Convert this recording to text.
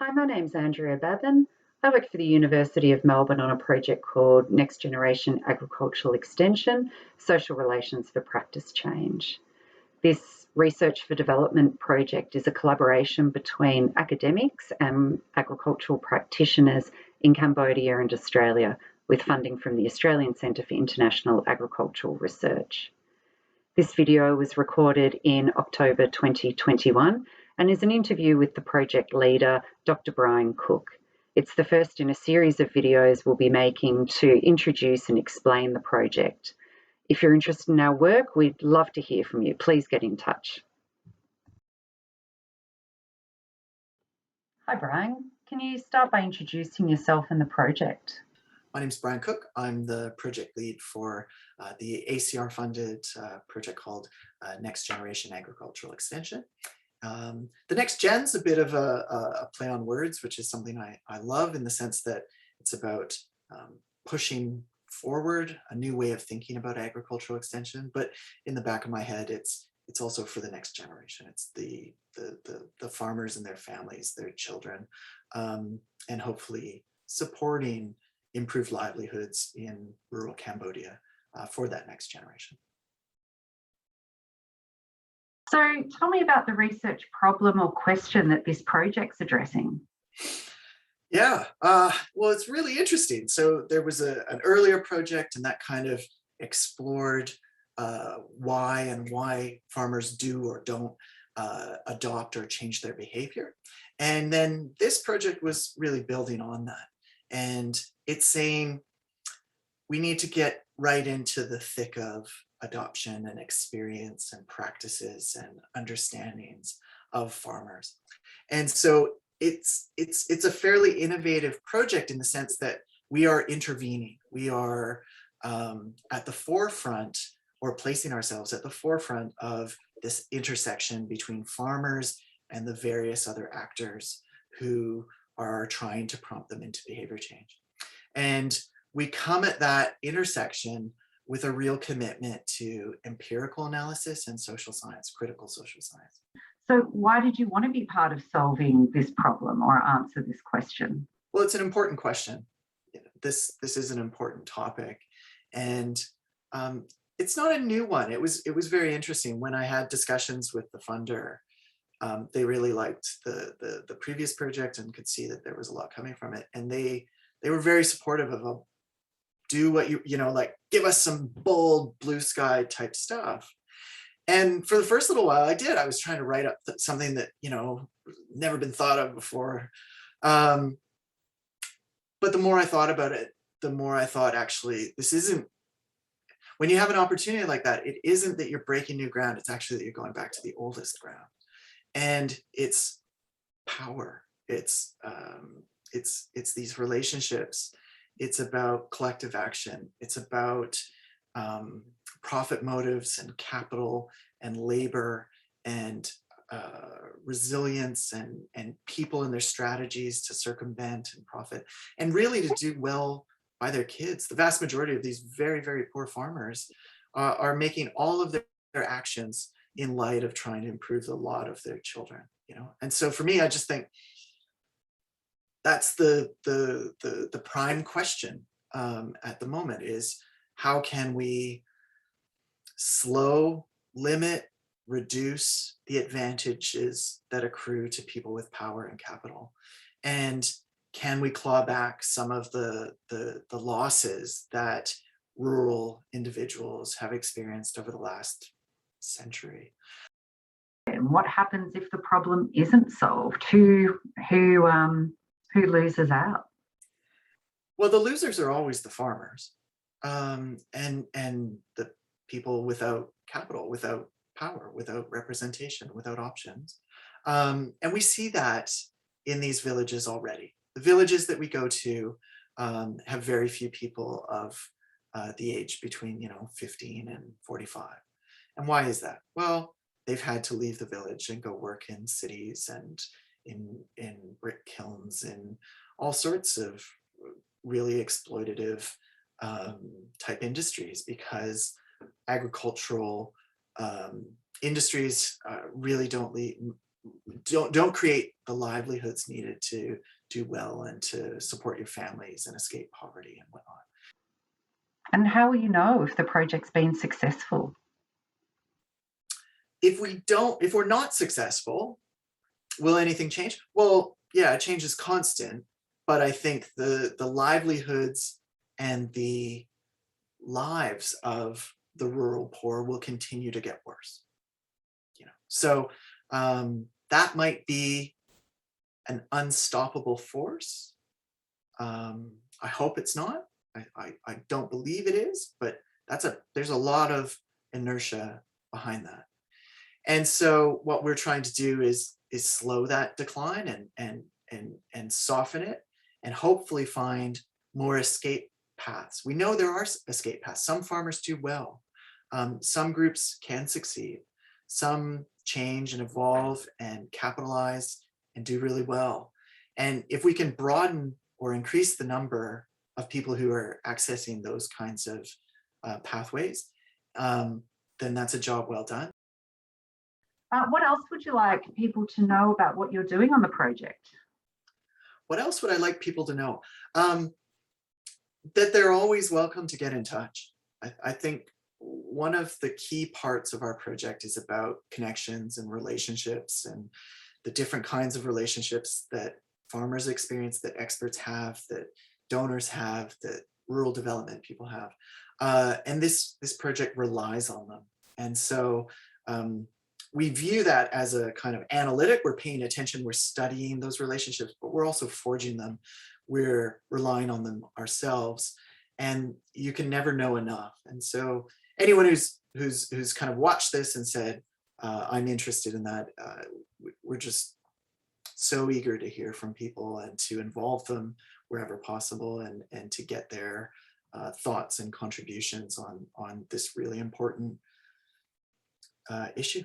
Hi, my name's Andrea Babon. I work for the University of Melbourne on a project called Next Generation Agricultural Extension, Social Relations for Practice Change. This Research for Development project is a collaboration between academics and agricultural practitioners in Cambodia and Australia, with funding from the Australian Centre for International Agricultural Research. This video was recorded in October 2021 and is an interview with the project leader, Dr. Brian Cook. It's the first in a series of videos we'll be making to introduce and explain the project. If you're interested in our work, we'd love to hear from you. Please get in touch. Hi, Brian. Can you start by introducing yourself and the project? My name is Brian Cook. I'm the project lead for the ACR-funded project called Next Generation Agricultural Extension. The Next Gen's a bit of a play on words, which is something I love in the sense that it's about pushing forward a new way of thinking about agricultural extension. But in the back of my head, it's also for the next generation. It's the farmers and their families, their children, and hopefully supporting improved livelihoods in rural Cambodia for that next generation. So tell me about the research problem or question that this project's addressing. Yeah, well, it's really interesting. So there was an earlier project and that kind of explored why farmers do or don't adopt or change their behavior. And then this project was really building on that. And it's saying we need to get right into the thick of adoption and experience and practices and understandings of farmers. And so it's a fairly innovative project in the sense that we are intervening. We are at the forefront, or placing ourselves at the forefront of this intersection between farmers and the various other actors who are trying to prompt them into behavior change. And we come at that intersection with a real commitment to empirical analysis and social science, critical social science. So why did you want to be part of solving this problem or answer this question? Well, it's an important question. This is an important topic. And it's not a new one. It was very interesting when I had discussions with the funder. They really liked the previous project and could see that there was a lot coming from it. And they were very supportive of do what you know, like give us some bold blue sky type stuff. And for the first little while I did. I was trying to write up something that, never been thought of before. But the more I thought about it, the more I thought, actually, this isn't, when you have an opportunity like that, it isn't that you're breaking new ground. It's actually that you're going back to the oldest ground. And it's power. It's these relationships. It's about collective action. It's about profit motives and capital and labor and resilience and people and their strategies to circumvent and profit, and really to do well by their kids. The vast majority of these very, very poor farmers are making all of their actions in light of trying to improve the lot of their children, And so for me, I just think that's the prime question at the moment is, how can we slow, limit, reduce the advantages that accrue to people with power and capital? And can we claw back some of the losses that rural individuals have experienced over the last century? And what happens if the problem isn't solved? Who loses out? Well, the losers are always the farmers and the people without capital, without power, without representation, without options. And we see that in these villages already. The villages that we go to have very few people of the age between 15 and 45. And why is that? Well, they've had to leave the village and go work in cities and in brick kilns and all sorts of really exploitative type industries, because agricultural industries really don't create the livelihoods needed to do well and to support your families and escape poverty and whatnot. And how will you know if the project's been successful? If we're not successful, will anything change? Well, yeah, change is constant, but I think the livelihoods and the lives of the rural poor will continue to get worse. So that might be an unstoppable force. I hope it's not. I don't believe it is, but there's a lot of inertia behind that. And so what we're trying to do is slow that decline and soften it, and hopefully find more escape paths. We know there are escape paths. Some farmers do well. Some groups can succeed. Some change and evolve and capitalize and do really well. And if we can broaden or increase the number of people who are accessing those kinds of pathways, then that's a job well done. What else would you like people to know about what you're doing on the project? What else would I like people to know? That they're always welcome to get in touch. I think one of the key parts of our project is about connections and relationships, and the different kinds of relationships that farmers experience, that experts have, that donors have, that rural development people have. And this project relies on them. And so we view that as a kind of analytic. We're paying attention, we're studying those relationships, but we're also forging them. We're relying on them ourselves, and you can never know enough. And so anyone who's kind of watched this and said, I'm interested in that, we're just so eager to hear from people and to involve them wherever possible, and to get their thoughts and contributions on this really important issue.